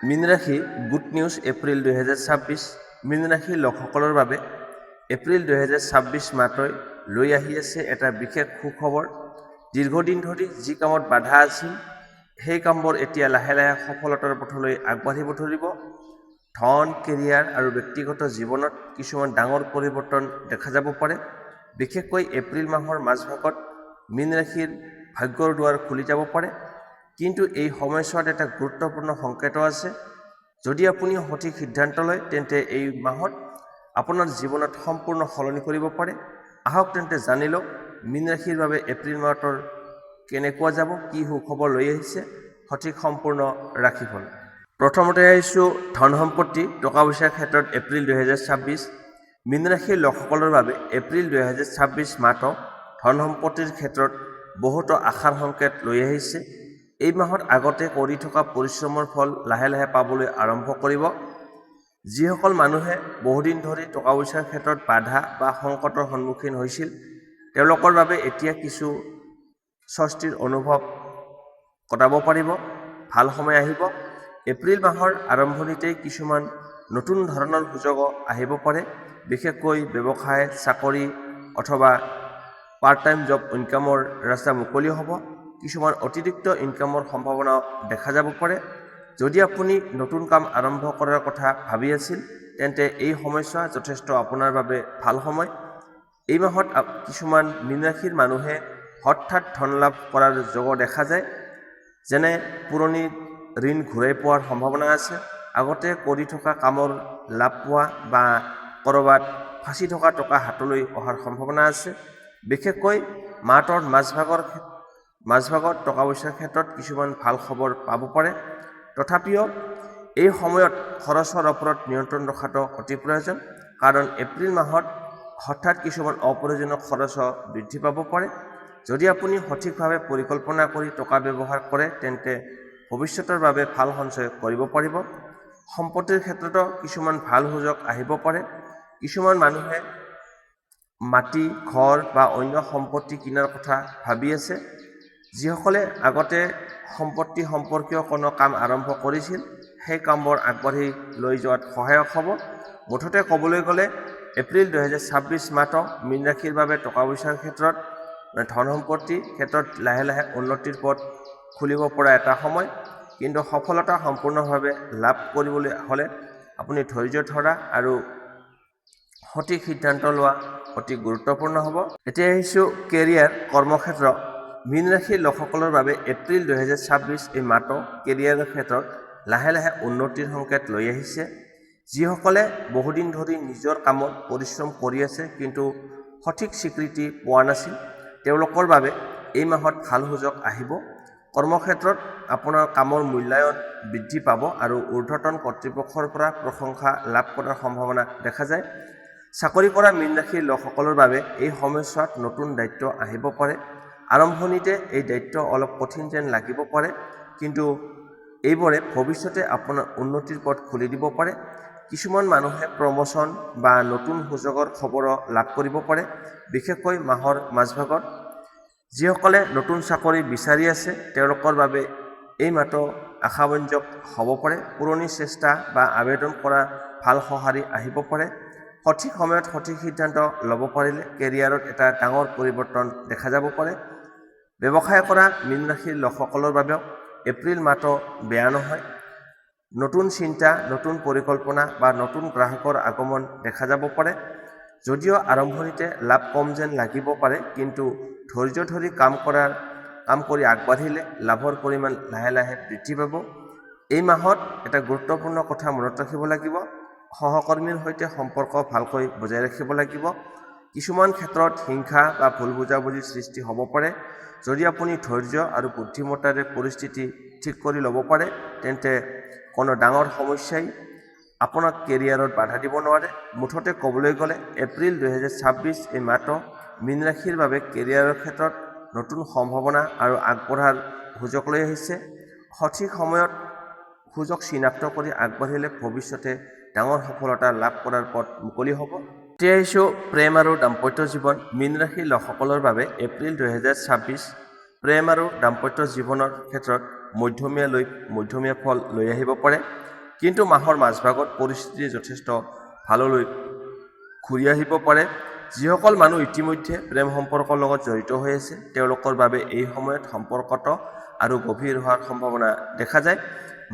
মীন ৰাশি good news April 2026 মীন ৰাশিৰ লোকসকলৰ বাবে এপ্ৰিল 2026 মাহটোৱে লৈ আহি আছে এটা বিশেষ সুখবৰ। দীৰ্ঘদিন ধৰি যি কামত বাধা আছিল সেই কামবোৰ এতিয়া লাহে লাহে সফলতাৰ পথলৈ আগবাঢ়িব ধৰিব। ধন, কেৰিয়াৰ আৰু ব্যক্তিগত জীৱনত কিছুমান ডাঙৰ পৰিৱৰ্তন দেখা যাব পাৰে। বিশেষকৈ এপ্ৰিল মাহৰ মাজভাগত মীন ৰাশিৰ ভাগ্যৰ দুৱাৰ খুলি যাব পাৰে। কিন্তু এই সময়ছোৱাত এটা গুৰুত্বপূৰ্ণ সংকেত আছে। যদি আপুনি সঠিক সিদ্ধান্ত লয় তেন্তে এই মাহত আপোনাৰ জীৱনত সম্পূৰ্ণ সলনি কৰিব পাৰে। আহক তেন্তে জানি লওক মীন ৰাশিৰ বাবে এপ্ৰিল মাহটোৰ কেনেকুৱা যাব, কি সুখবৰ লৈ আহিছে, সঠিক সম্পূৰ্ণ ৰাশিফল। প্ৰথমতে আহিছোঁ ধন সম্পত্তি, টকা পইচাৰ ক্ষেত্ৰত এপ্ৰিল 2026 মীন ৰাশিৰ লোকসকলৰ বাবে এপ্ৰিল 2026 মাহটো ধন সম্পত্তিৰ ক্ষেত্ৰত বহুতো আশাৰ সংকেত লৈ আহিছে। এই মাহত আগতে কৰি থকা পৰিশ্ৰমৰ ফল লাহে লাহে পাবলৈ আৰম্ভ কৰিব। যিসকল মানুহে বহুদিন ধৰি টকা পইচাৰ ক্ষেত্ৰত বাধা বা সংকটৰ সন্মুখীন হৈছিল তেওঁলোকৰ বাবে এতিয়া কিছু স্বস্তিৰ অনুভৱ কটাব পাৰিব। ভাল সময় আহিব। এপ্ৰিল মাহৰ আৰম্ভণিতেই কিছুমান নতুন ধৰণৰ সুযোগ আহিব পাৰে। বিশেষকৈ ব্যৱসায়, চাকৰি অথবা পাৰ্ট টাইম জব ইনকামৰ ৰাস্তা মুকলি হ'ব। কিছুমান অতিৰিক্ত ইনকামৰ সম্ভাৱনা দেখা যাব পাৰে। যদি আপুনি নতুন কাম আৰম্ভ কৰাৰ কথা ভাবি আছিল তেন্তে এই সময়ছোৱা যথেষ্ট আপোনাৰ বাবে ভাল সময়। এই মাহত কিছুমান মীন ৰাশিৰ মানুহে হঠাৎ ধন লাভ কৰাৰ যোগ দেখা যায়। যেনে পুৰণি ঋণ ঘূৰাই পোৱাৰ সম্ভাৱনা আছে, আগতে কৰি থকা কামৰ লাভ পোৱা বা ক'ৰবাত ফাঁচি থকা টকা হাতলৈ অহাৰ সম্ভাৱনা আছে। বিশেষকৈ মাহটোৰ মাজভাগত টকা পইচাৰ ক্ষেত্ৰত কিছুমান ভাল খবৰ পাব পাৰে। তথাপিও এই সময়ত খৰচৰ ওপৰত নিয়ন্ত্ৰণ ৰখাটো অতি প্ৰয়োজন, কাৰণ এপ্ৰিল মাহত হঠাৎ কিছুমান অপ্ৰয়োজনীয় খৰচ বৃদ্ধি পাব পাৰে। যদি আপুনি সঠিকভাৱে পৰিকল্পনা কৰি টকা ব্যৱহাৰ কৰে তেন্তে ভৱিষ্যতৰ বাবে ভাল সঞ্চয় কৰিব পাৰিব। সম্পত্তিৰ ক্ষেত্ৰতো কিছুমান ভাল সুযোগ আহিব পাৰে। কিছুমান মানুহে মাটি, ঘৰ বা অন্য সম্পত্তি কিনাৰ কথা ভাবি আছে। যিসকলে আগতে সম্পত্তি সম্পৰ্কীয় কোনো কাম আৰম্ভ কৰিছিল সেই কামবোৰ আগবাঢ়ি লৈ যোৱাত সহায়ক হ'ব। মুঠতে ক'বলৈ গ'লে এপ্ৰিল 2026 মাহটো মীন ৰাশিৰ বাবে টকা পইচাৰ ক্ষেত্ৰত, ধন সম্পত্তিৰ ক্ষেত্ৰত লাহে লাহে উন্নতিৰ পথ খুলিব পৰা এটা সময়। কিন্তু সফলতা সম্পূৰ্ণভাৱে লাভ কৰিবলৈ হ'লে আপুনি ধৈৰ্য ধৰা আৰু সঠিক সিদ্ধান্ত লোৱা অতি গুৰুত্বপূৰ্ণ হ'ব। এতিয়া আহিছোঁ কেৰিয়াৰ, কৰ্মক্ষেত্ৰ। মীন ৰাশিৰ লোকসকলৰ বাবে এপ্ৰিল 2026 এই মাহটো কেৰিয়াৰৰ ক্ষেত্ৰত লাহে লাহে উন্নতিৰ সংকেত লৈ আহিছে। যিসকলে বহুদিন ধৰি নিজৰ কামত পৰিশ্ৰম কৰি আছে কিন্তু সঠিক স্বীকৃতি পোৱা নাছিল তেওঁলোকৰ বাবে এই মাহত ভাল সুযোগ আহিব। কৰ্মক্ষেত্ৰত আপোনাৰ কামৰ মূল্যায়ন বৃদ্ধি পাব আৰু ঊৰ্ধ্বতন কৰ্তৃপক্ষৰ পৰা প্ৰশংসা লাভ কৰাৰ সম্ভাৱনা দেখা যায়। চাকৰি কৰা মীন ৰাশিৰ লোকসকলৰ বাবে এই সময়ছোৱাত নতুন দায়িত্ব আহিব পাৰে। আৰম্ভণিতে এই দায়িত্ব অলপ কঠিন যেন লাগিব পাৰে, কিন্তু এইবোৰে ভৱিষ্যতে আপোনাৰ উন্নতিৰ পথ খুলি দিব পাৰে। কিছুমান মানুহে প্ৰমোচন বা নতুন সুযোগৰ খবৰ লাভ কৰিব পাৰে, বিশেষকৈ মাহৰ মাজভাগত। যিসকলে নতুন চাকৰি বিচাৰি আছে তেওঁলোকৰ বাবে এই মাহটো আশাব্যঞ্জক হ'ব পাৰে। পুৰণি চেষ্টা বা আবেদন কৰা ভাল সঁহাৰি আহিব পাৰে। সঠিক সময়ত সঠিক সিদ্ধান্ত ল'ব পাৰিলে কেৰিয়াৰত এটা ডাঙৰ পৰিৱৰ্তন দেখা যাব পাৰে। ব্যৱসায় কৰা মীন ৰাশিৰ লোকসকলৰ বাবেও এপ্ৰিল মাহটো বেয়া নহয়। নতুন চিন্তা, নতুন পৰিকল্পনা বা নতুন গ্ৰাহকৰ আগমন দেখা যাব পাৰে। যদিও আৰম্ভণিতে লাভ কম যেন লাগিব পাৰে, কিন্তু ধৈৰ্য ধৰি কাম কৰি আগবাঢ়িলে লাভৰ পৰিমাণ লাহে লাহে বৃদ্ধি পাব। এই মাহত এটা গুৰুত্বপূৰ্ণ কথা মনত ৰাখিব লাগিব, সহকৰ্মীৰ সৈতে সম্পৰ্ক ভালকৈ বজাই ৰাখিব লাগিব। কিছুমান ক্ষেত্ৰত হিংসা বা ভুল বুজাবুজিৰ সৃষ্টি হ'ব পাৰে। যদি আপুনি ধৈৰ্য আৰু বুদ্ধিমত্তাৰে পৰিস্থিতি ঠিক কৰি ল'ব পাৰে তেন্তে কোনো ডাঙৰ সমস্যাই আপোনাক কেৰিয়াৰত বাধা দিব নোৱাৰে। মুঠতে ক'বলৈ গ'লে এপ্ৰিল 2026 এই মাহটো মীন ৰাশিৰ বাবে কেৰিয়াৰৰ ক্ষেত্ৰত নতুন সম্ভাৱনা আৰু আগবঢ়াৰ সুযোগ লৈ আহিছে। সঠিক সময়ত সুযোগ চিনাক্ত কৰি আগবাঢ়িলে ভৱিষ্যতে ডাঙৰ সফলতা লাভ কৰাৰ পথ মুকলি হ'ব। এতিয়া আহিছোঁ প্ৰেম আৰু দাম্পত্য জীৱন। মীন ৰাশিৰ লোকসকলৰ বাবে এপ্ৰিল 2026 প্ৰেম আৰু দাম্পত্য জীৱনৰ ক্ষেত্ৰত মধ্যমীয়া ফল লৈ আহিব পাৰে। কিন্তু মাহৰ মাজভাগত পৰিস্থিতি যথেষ্ট ভাললৈ ঘূৰি আহিব পাৰে। যিসকল মানুহ ইতিমধ্যে প্ৰেম সম্পৰ্কৰ লগত জড়িত হৈ আছে তেওঁলোকৰ বাবে এই সময়ত সম্পৰ্কত আৰু গভীৰ হোৱাৰ সম্ভাৱনা দেখা যায়।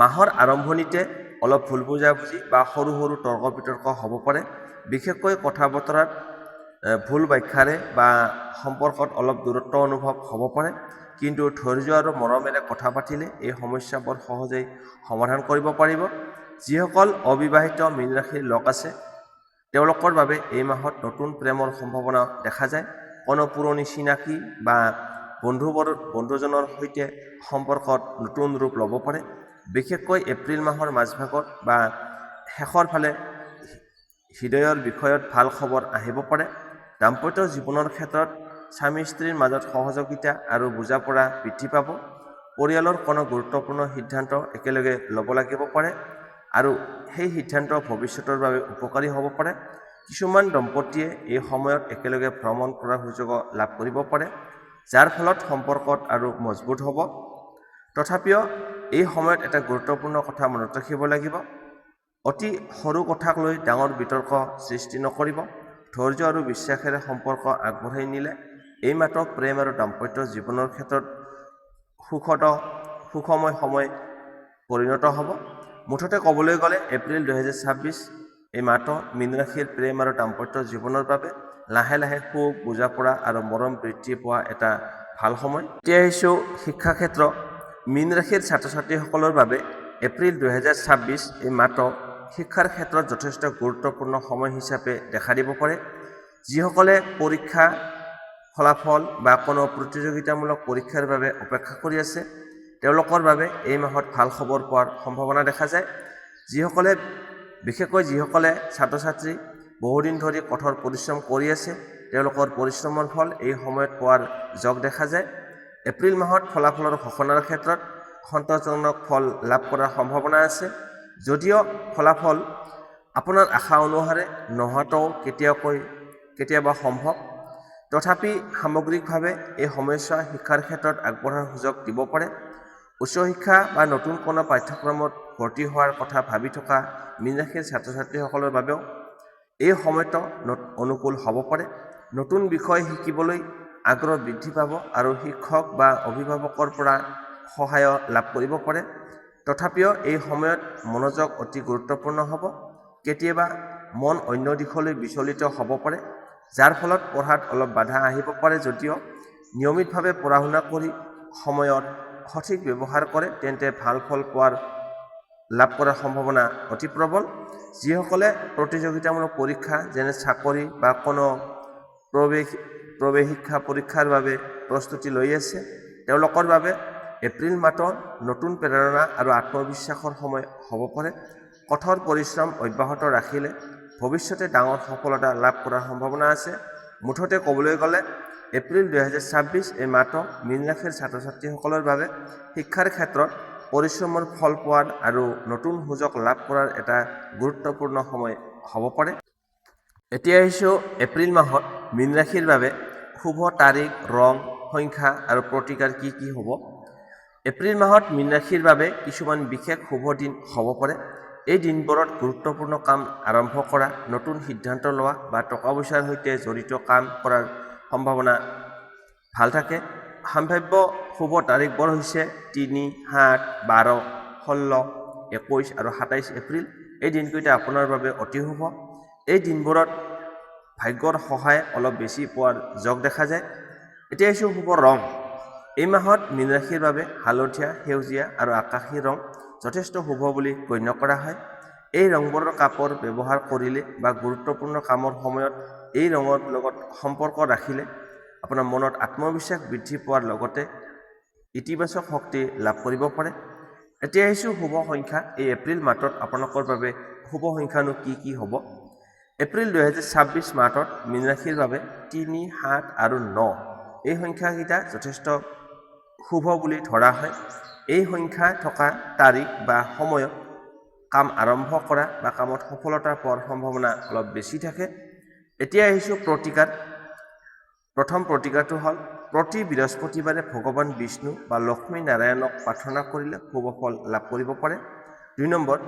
মাহৰ আৰম্ভণিতে অলপ ভুল বুজাবুজি বা সৰু সৰু তৰ্ক বিতৰ্ক হ'ব পাৰে। বিশেষকৈ কথা বতৰাত ভুল ব্যাখ্যাৰে বা সম্পৰ্কত অলপ দূৰত্ব অনুভৱ হ'ব পাৰে। কিন্তু ধৈৰ্য আৰু মৰমেৰে কথা পাতিলে এই সমস্যাবোৰ সহজেই সমাধান কৰিব পাৰিব। যিসকল অবিবাহিত মীন ৰাশিৰ লোক আছে তেওঁলোকৰ বাবে এই মাহত নতুন প্ৰেমৰ সম্ভাৱনা দেখা যায়। কোনো পুৰণি চিনাকি বা বন্ধুজনৰ সৈতে সম্পৰ্কত নতুন ৰূপ ল'ব পাৰে। বিশেষকৈ এপ্ৰিল মাহৰ মাজভাগত বা শেষৰ ফালে হৃদয়ৰ বিষয়ত ভাল খবৰ আহিব পাৰে। দাম্পত্য জীৱনৰ ক্ষেত্ৰত স্বামী স্ত্ৰীৰ মাজত সহযোগিতা আৰু বুজাপৰা বৃদ্ধি পাব। পৰিয়ালৰ কোনো গুৰুত্বপূৰ্ণ সিদ্ধান্ত একেলগে ল'ব লাগিব পাৰে আৰু সেই সিদ্ধান্ত ভৱিষ্যতৰ বাবে উপকাৰী হ'ব পাৰে। কিছুমান দম্পতীয়ে এই সময়ত একেলগে ভ্ৰমণ কৰাৰ সুযোগ লাভ কৰিব পাৰে যাৰ ফলত সম্পৰ্কত আৰু মজবুত হ'ব। তথাপিও এই সময়ত এটা গুৰুত্বপূৰ্ণ কথা মনত ৰাখিব লাগিব। অতি সৰু কথাক লৈ ডাঙৰ বিতৰ্ক সৃষ্টি নকৰিব। ধৈৰ্য আৰু বিশ্বাসেৰে সম্পৰ্ক আগবঢ়াই নিলে এই মাহটো প্ৰেম আৰু দাম্পত্য জীৱনৰ ক্ষেত্ৰত সুখময় সময় পৰিণত হ'ব। মুঠতে ক'বলৈ গ'লে এপ্ৰিল 2026 এই মাহটো মীন ৰাশিৰ প্ৰেম আৰু দাম্পত্য জীৱনৰ বাবে লাহে লাহে সুখ বুজাপৰা আৰু মৰম বৃদ্ধি পোৱা এটা ভাল সময়। এতিয়া আহিছোঁ শিক্ষা ক্ষেত্ৰ। মীন ৰাশিৰ ছাত্ৰ ছাত্ৰীসকলৰ বাবে এপ্ৰিল 2026 এই মাহটো শিক্ষাৰ ক্ষেত্ৰত যথেষ্ট গুৰুত্বপূৰ্ণ সময় হিচাপে দেখা দিব পাৰে। যিসকলে পৰীক্ষা ফলাফল বা কোনো প্ৰতিযোগিতামূলক পৰীক্ষাৰ বাবে অপেক্ষা কৰি আছে তেওঁলোকৰ বাবে এই মাহত ভাল খবৰ পোৱাৰ সম্ভাৱনা দেখা যায়। বিশেষকৈ যিসকলে ছাত্ৰ ছাত্ৰী বহুদিন ধৰি কঠোৰ পৰিশ্ৰম কৰি আছে তেওঁলোকৰ পৰিশ্ৰমৰ ফল এই সময়ত পোৱাৰ যোগ দেখা যায়। এপ্ৰিল মাহত ফলাফলৰ ঘোষণাৰ ক্ষেত্ৰত সন্তোষজনক ফল লাভ কৰাৰ সম্ভাৱনা আছে। যদিও ফলাফল আপোনাৰ আশা অনুসাৰে নোহোৱাটোও কেতিয়াবা সম্ভৱ, তথাপি সামগ্ৰিকভাৱে এই সময়ছোৱা শিক্ষাৰ ক্ষেত্ৰত আগবঢ়াৰ সুযোগ দিব পাৰে। উচ্চ শিক্ষা বা নতুন কোনো পাঠ্যক্ৰমত ভৰ্তি হোৱাৰ কথা ভাবি থকা মীন ৰাশিৰ ছাত্ৰ ছাত্ৰীসকলৰ বাবেও এই সময়টো অনুকূল হ'ব পাৰে। নতুন বিষয় শিকিবলৈ আগ্ৰহ বৃদ্ধি পাব আৰু শিক্ষক বা অভিভাৱকৰ পৰা সহায় লাভ কৰিব পাৰে। তথাপিও এই সময়ত মনোযোগ অতি গুৰুত্বপূৰ্ণ হ'ব। কেতিয়াবা মন অন্য দিশলৈ বিচলিত হ'ব পাৰে যাৰ ফলত পঢ়াত অলপ বাধা আহিব পাৰে। যদিও নিয়মিতভাৱে পঢ়া শুনা কৰি সময়ত সঠিক ব্যৱহাৰ কৰে তেন্তে ভাল ফল লাভ কৰাৰ সম্ভাৱনা অতি প্ৰবল। যিসকলে প্ৰতিযোগিতামূলক পৰীক্ষা যেনে চাকৰি বা কোনো প্ৰৱেশিকা পৰীক্ষাৰ বাবে প্ৰস্তুতি লৈ আছে তেওঁলোকৰ বাবে এপ্ৰিল মাহটো নতুন প্ৰেৰণা আৰু আত্মবিশ্বাসৰ সময় হ'ব পাৰে। কঠোৰ পৰিশ্ৰম অব্যাহত ৰাখিলে ভৱিষ্যতে ডাঙৰ সফলতা লাভ কৰাৰ সম্ভাৱনা আছে। মুঠতে ক'বলৈ গ'লে এপ্ৰিল 2026 এই মাহটো মীন ৰাশিৰ ছাত্ৰ ছাত্ৰীসকলৰ বাবে শিক্ষাৰ ক্ষেত্ৰত পৰিশ্ৰমৰ ফল পোৱাৰ আৰু নতুন সুযোগ লাভ কৰাৰ এটা গুৰুত্বপূৰ্ণ সময় হ'ব পাৰে। এতিয়া আহিছোঁ এপ্ৰিল মাহত মীন ৰাশিৰ বাবে শুভ তাৰিখ, ৰং, সংখ্যা আৰু প্ৰতিকাৰ কি কি হ'ব। এপ্ৰিল মাহত মীন ৰাশিৰ বাবে কিছুমান বিশেষ শুভ দিন হ'ব পাৰে। এই দিনবোৰত গুৰুত্বপূৰ্ণ কাম আৰম্ভ কৰা, নতুন সিদ্ধান্ত লোৱা বা টকা পইচাৰ সৈতে জড়িত কাম কৰাৰ সম্ভাৱনা ভাল থাকে। সম্ভাৱ্য শুভ তাৰিখবোৰ হৈছে 3, 7, 12, 16, 21 আৰু 27 এপ্ৰিল। এই দিনকেইটা আপোনাৰ বাবে অতি শুভ। এই দিনবোৰত ভাগ্যৰ সহায় অলপ বেছি পোৱাৰ যোগ দেখা যায়। এতিয়া আহিছোঁ শুভ ৰং। এই মাহত মীন ৰাশিৰ বাবে হালধীয়া, সেউজীয়া আৰু আকাশী ৰং যথেষ্ট শুভ বুলি গণ্য কৰা হয়। এই ৰংবোৰৰ কাপোৰ ব্যৱহাৰ কৰিলে বা গুৰুত্বপূৰ্ণ কামৰ সময়ত এই ৰঙৰ লগত সম্পৰ্ক ৰাখিলে আপোনাৰ মনত আত্মবিশ্বাস বৃদ্ধি পোৱাৰ লগতে ইতিবাচক শক্তি লাভ কৰিব পাৰে। এতিয়া আহিছোঁ শুভ সংখ্যা। এই এপ্ৰিল মাহটোত আপোনালোকৰ বাবে শুভ সংখ্যানো কি কি হ'ব। এপ্ৰিল 2026 মাহটোত মীন ৰাশিৰ বাবে 3, 7 আৰু 9 এই সংখ্যাকেইটা যথেষ্ট শুভ বুলি ধৰা হয়। এই সংখ্যা থকা তাৰিখ বা সময়ত কাম আৰম্ভ কৰা বা কামত সফলতা পোৱাৰ সম্ভাৱনা অলপ বেছি থাকে। এতিয়া আহিছোঁ প্ৰতিকাৰ। প্ৰথম প্ৰতিকাৰটো হ'ল প্ৰতি বৃহস্পতিবাৰে ভগৱান বিষ্ণু বা লক্ষ্মী নাৰায়ণক প্ৰাৰ্থনা কৰিলে শুভ ফল লাভ কৰিব পাৰে। 2 নম্বৰ,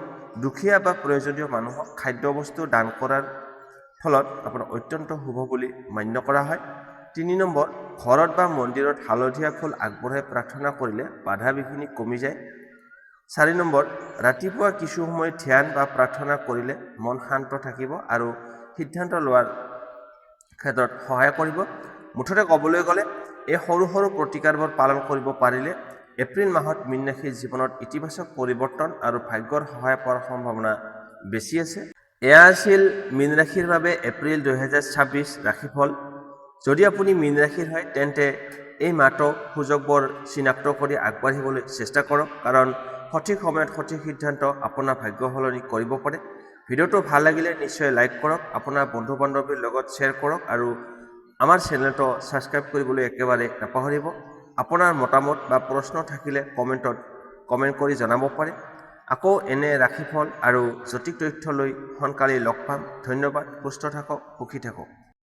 দুখীয়া বা প্ৰয়োজনীয় মানুহক খাদ্যবস্তু দান কৰাৰ ফলত আপোনাৰ অত্যন্ত শুভ বুলি মান্য কৰা হয়। 3 নম্বৰ, ঘৰত বা মন্দিৰত হালধীয়া ফুল আগবঢ়াই প্ৰাৰ্থনা কৰিলে বাধা বিঘিনি কমি যায়। 4 নম্বৰ, ৰাতিপুৱা কিছু সময় ধ্যান বা প্ৰাৰ্থনা কৰিলে মন শান্ত থাকিব আৰু সিদ্ধান্ত লোৱাৰ ক্ষেত্ৰত সহায় কৰিব। মুঠতে ক'বলৈ গ'লে এই সৰু সৰু প্ৰতিকাৰবোৰ পালন কৰিব পাৰিলে এপ্ৰিল মাহত মীন ৰাশিৰ জীৱনত ইতিবাচক পৰিৱৰ্তন আৰু ভাগ্যৰ সহায় পোৱাৰ সম্ভাৱনা বেছি আছে। এয়া আছিল মীন ৰাশিৰ বাবে এপ্ৰিল 2026 ৰাশিফল। যদি আপুনি মীন ৰাশিৰ হয় তেন্তে এই মাহটো সুযোগবোৰ চিনাক্ত কৰি আগবাঢ়িবলৈ চেষ্টা কৰক, কাৰণ সঠিক সময়ত সঠিক সিদ্ধান্ত আপোনাৰ ভাগ্য সলনি কৰিব পাৰে। ভিডিঅ'টো ভাল লাগিলে নিশ্চয় লাইক কৰক, আপোনাৰ বন্ধু বান্ধৱীৰ লগত শ্বেয়াৰ কৰক আৰু আমাৰ চেনেলটো ছাবস্ক্ৰাইব কৰিবলৈ একেবাৰে নাপাহৰিব। আপোনাৰ মতামত বা প্ৰশ্ন থাকিলে কমেণ্টত কমেণ্ট কৰি জনাব পাৰে। আকৌ এনে ৰাশিফল আৰু জটিল তথ্য লৈ সোনকালে লগ পাম। ধন্যবাদ। সুস্থ থাকক, সুখী থাকক।